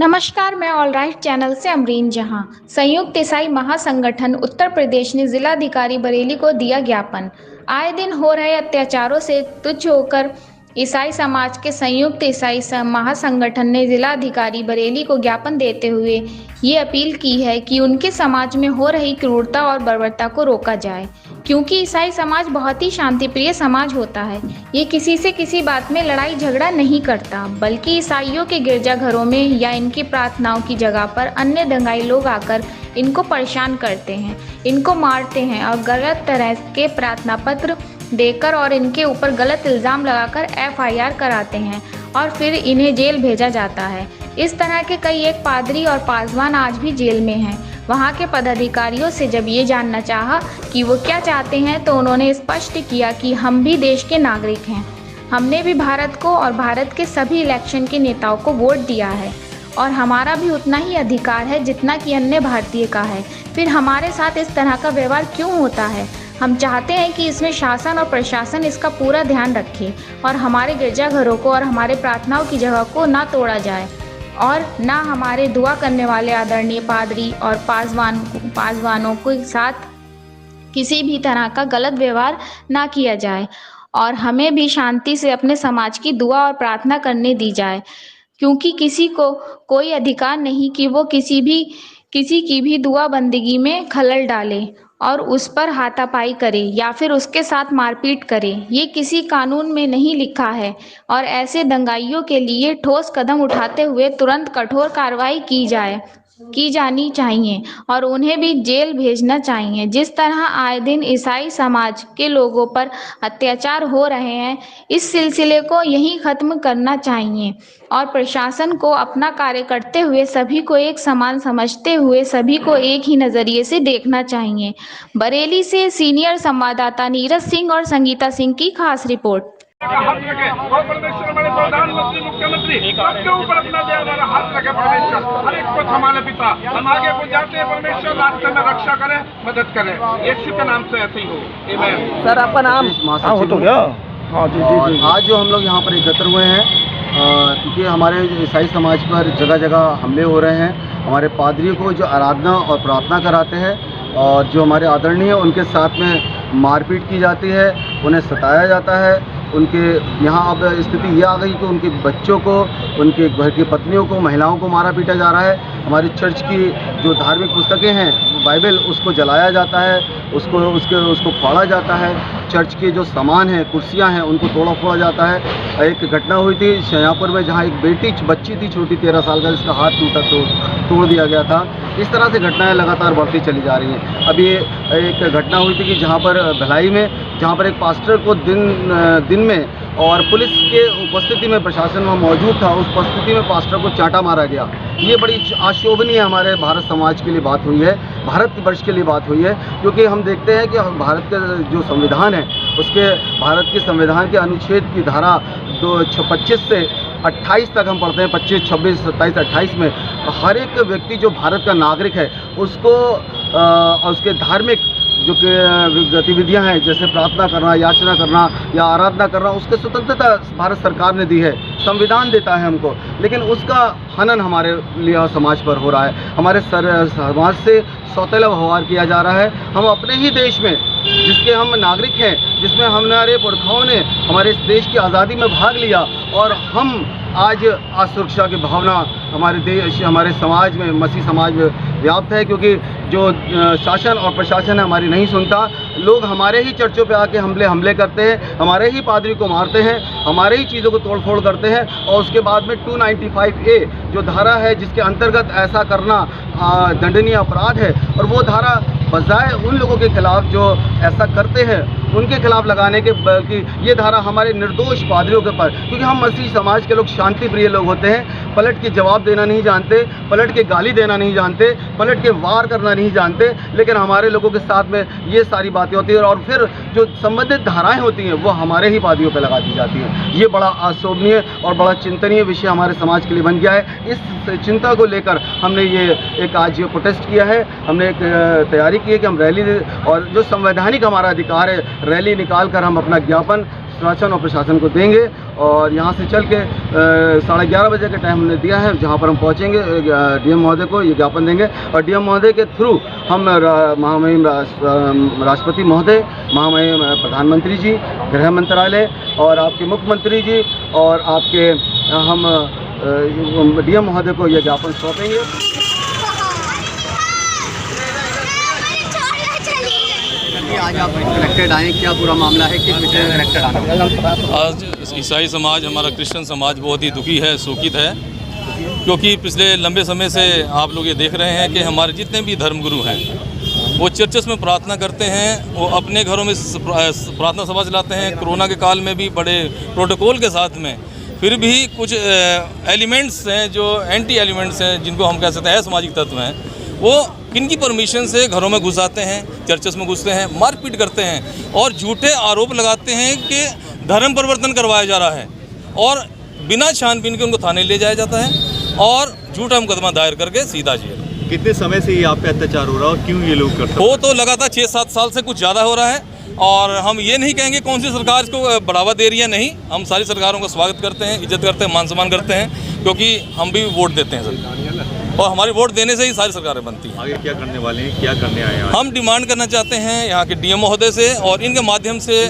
नमस्कार, मैं all right channel से अमरीन जहां। संयुक्त ईसाई महासंगठन उत्तर प्रदेश ने जिलाधिकारी बरेली को दिया ज्ञापन। आए दिन हो रहे अत्याचारों से तुच्छ होकर ईसाई समाज के संयुक्त ईसाई महासंगठन ने जिलाधिकारी बरेली को ज्ञापन देते हुए ये अपील की है कि उनके समाज में हो रही क्रूरता और बर्बरता को रोका जाए, क्योंकि ईसाई समाज बहुत ही शांतिप्रिय समाज होता है। ये किसी से किसी बात में लड़ाई झगड़ा नहीं करता, बल्कि ईसाइयों के गिरजाघरों में या इनकी प्रार्थनाओं की जगह पर अन्य दंगाई लोग आकर इनको परेशान करते हैं, इनको मारते हैं और गलत तरह के प्रार्थना पत्र देकर और इनके ऊपर गलत इल्ज़ाम लगाकर FIR कराते हैं और फिर इन्हें जेल भेजा जाता है। इस तरह के कई एक पादरी और पासवान आज भी जेल में हैं। वहाँ के पदाधिकारियों से जब ये जानना चाहा कि वो क्या चाहते हैं, तो उन्होंने स्पष्ट किया कि हम भी देश के नागरिक हैं, हमने भी भारत को और भारत के सभी इलेक्शन के नेताओं को वोट दिया है और हमारा भी उतना ही अधिकार है जितना कि अन्य भारतीय का है। फिर हमारे साथ इस तरह का व्यवहार क्यों होता है? हम चाहते हैं कि इसमें शासन और प्रशासन इसका पूरा ध्यान रखे और हमारे गिरजाघरों को और हमारे प्रार्थनाओं की जगह को ना तोड़ा जाए और ना हमारे दुआ करने वाले आदरणीय पादरी और पासवानों के साथ किसी भी तरह का गलत व्यवहार ना किया जाए और हमें भी शांति से अपने समाज की दुआ और प्रार्थना करने दी जाए, क्योंकि किसी को कोई अधिकार नहीं कि वो किसी की भी दुआ बंदगी में खलल डाले और उस पर हाथापाई करे या फिर उसके साथ मारपीट करे। ये किसी कानून में नहीं लिखा है और ऐसे दंगाइयों के लिए ठोस कदम उठाते हुए तुरंत कठोर कार्रवाई की जानी चाहिए और उन्हें भी जेल भेजना चाहिए। जिस तरह आए दिन ईसाई समाज के लोगों पर अत्याचार हो रहे हैं, इस सिलसिले को यहीं ख़त्म करना चाहिए और प्रशासन को अपना कार्य करते हुए सभी को एक समान समझते हुए सभी को एक ही नज़रिए से देखना चाहिए। बरेली से सीनियर संवाददाता नीरज सिंह और संगीता सिंह की खास रिपोर्ट। हाथ रखे और परमेश्वर हमारे प्रधानमंत्री मुख्यमंत्री सबके ऊपर अपना हमारा हाथ रखे परमेश्वर, हर एक को संभाले पिता। हम आगे को जाते हैं परमेश्वर, रास्ते में रक्षा करे, मदद करे, यीशु के नाम से ऐसे ही हो। आमीन। सर आपका नाम? हो तो गया। हाँ जी जी। आज जो हम लोग यहाँ पर एकत्र हुए हैं क्योंकि हमारे ईसाई समाज पर जगह जगह हमले हो रहे हैं। हमारे पादरियों को जो आराधना और प्रार्थना कराते हैं और जो हमारे आदरणीय उनके साथ में मारपीट की जाती है, उन्हें सताया जाता है। उनके यहाँ अब स्थिति ये आ गई कि उनके बच्चों को, उनके घर की पत्नियों को, महिलाओं को मारा पीटा जा रहा है। हमारी चर्च की जो धार्मिक पुस्तकें हैं, बाइबल, उसको जलाया जाता है, उसको फाड़ा जाता है। चर्च के जो सामान हैं, कुर्सियां हैं, उनको तोड़ा फोड़ा जाता है। एक घटना हुई थी शाहजहाँपुर में, जहाँ एक बच्ची थी छोटी 13 साल का, जिसका हाथ टूटा तो तोड़ दिया गया था। इस तरह से घटनाएं लगातार बढ़ती चली जा रही हैं। अभी एक घटना हुई थी कि जहाँ पर भिलाई में, जहाँ पर एक पास्टर को दिन में और पुलिस के उपस्थिति में, प्रशासन वहाँ मौजूद था, उस उपस्थिति में पास्टर को चांटा मारा गया। ये बड़ी अशोभनीय हमारे भारत समाज के लिए बात हुई है, भारत वर्ष के लिए बात हुई है, क्योंकि हम देखते हैं कि भारत का जो संविधान है, उसके भारत के संविधान के अनुच्छेद की धारा 25 से 28 तक हम पढ़ते हैं, 25, 26, 27, 28 में हर एक व्यक्ति जो भारत का नागरिक है उसको उसके धार्मिक जो गतिविधियां हैं, जैसे प्रार्थना करना, याचना करना या आराधना करना, उसकी स्वतंत्रता भारत सरकार ने दी है, संविधान देता है हमको। लेकिन उसका हनन हमारे लिए समाज पर हो रहा है। हमारे समाज से सौतेला व्यवहार किया जा रहा है। हम अपने ही देश में, जिसके हम नागरिक हैं, जिसमें हमारे पुरखाओं ने हमारे इस देश की आज़ादी में भाग लिया, और हम आज असुरक्षा की भावना हमारे समाज में, मसीह समाज में व्याप्त है, क्योंकि जो शासन और प्रशासन है हमारी नहीं सुनता। लोग हमारे ही चर्चों पे आके हमले करते हैं, हमारे ही पादरी को मारते हैं, हमारे ही चीज़ों को तोड़फोड़ करते हैं, और उसके बाद में 295A जो धारा है, जिसके अंतर्गत ऐसा करना दंडनीय अपराध है, और वो धारा बजाय उन लोगों के खिलाफ जो ऐसा करते हैं उनके खिलाफ लगाने के, बल्कि ये धारा हमारे निर्दोष पादरियों के पर, क्योंकि हम मसीह समाज के लोग शांति प्रिय लोग होते हैं, पलट के जवाब देना नहीं जानते, पलट के गाली देना नहीं जानते, पलट के वार करना नहीं जानते, लेकिन हमारे लोगों के साथ में ये सारी बातें होती हैं और फिर जो संबंधित धाराएं होती हैं वो हमारे ही पादरियों पर लगा दी जाती हैं। ये बड़ा अशोभनीय और बड़ा चिंतनीय विषय हमारे समाज के लिए बन गया है। इस चिंता को लेकर हमने ये एक आज प्रोटेस्ट किया है। हमने एक तैयारी की है कि हम रैली, और जो संवैधानिक हमारा अधिकार है, रैली निकाल कर हम अपना ज्ञापन आश्वासन और प्रशासन को देंगे। और यहाँ से चल के 11:30 बजे का टाइम हमने दिया है, जहाँ पर हम पहुँचेंगे DM महोदय को ये ज्ञापन देंगे। और DM महोदय के थ्रू हम महामहिम राष्ट्रपति महोदय, महामहिम प्रधानमंत्री जी, गृह मंत्रालय और आपके मुख्यमंत्री जी और आपके हम DM महोदय को ये ज्ञापन सौंपेंगे। आज आप कलेक्टेड आए, क्या पूरा मामला है, किस विषय में कलेक्टेड आना? आज ईसाई समाज, हमारा क्रिश्चियन समाज बहुत ही दुखी है, शोकित है, क्योंकि पिछले लंबे समय से आप लोग ये देख रहे हैं कि हमारे जितने भी धर्मगुरु हैं वो चर्चेस में प्रार्थना करते हैं, वो अपने घरों में प्रार्थना सभा चलाते हैं। कोरोना के काल में भी बड़े प्रोटोकॉल के साथ में, फिर भी कुछ एलिमेंट्स हैं जो एंटी एलिमेंट्स हैं, जिनको हम कह सकते हैं असामाजिक तत्व हैं, वो किनकी परमिशन से घरों में घुस आते हैं, चर्चेस में घुसते हैं, मारपीट करते हैं और झूठे आरोप लगाते हैं कि धर्म परिवर्तन करवाया जा रहा है और बिना छानबीन के उनको थाने ले जाया जाता है और झूठा मुकदमा दायर करके सीधा जेल। कितने समय से ये आप पे अत्याचार हो रहा है और क्यों ये लोग करते हैं? वो तो लगातार 6-7 साल से कुछ ज़्यादा हो रहा है और हम ये नहीं कहेंगे कौन सी सरकार इसको बढ़ावा दे रही है, नहीं, हम सारी सरकारों का स्वागत करते हैं, इज्जत करते हैं, मान सम्मान करते हैं, क्योंकि हम भी वोट देते हैं सर, और हमारी वोट देने से ही सारी सरकारें बनती हैं। आगे क्या करने वाले हैं, क्या करने आए हैं? हम डिमांड करना चाहते हैं यहाँ के DM महोदय से और इनके माध्यम से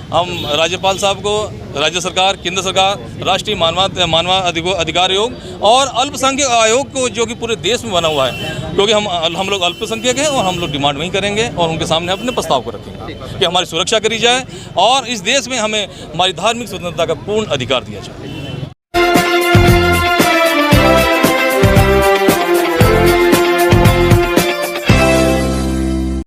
हम राज्यपाल साहब को, राज्य सरकार, केंद्र सरकार, राष्ट्रीय मानव अधिकार आयोग और अल्पसंख्यक आयोग को, जो कि पूरे देश में बना हुआ है, क्योंकि हम लोग अल्पसंख्यक हैं और हम लोग डिमांड वहीं करेंगे और उनके सामने अपने प्रस्ताव को रखेंगे कि हमारी सुरक्षा करी जाए और इस देश में हमें हमारी धार्मिक स्वतंत्रता का पूर्ण अधिकार दिया जाए।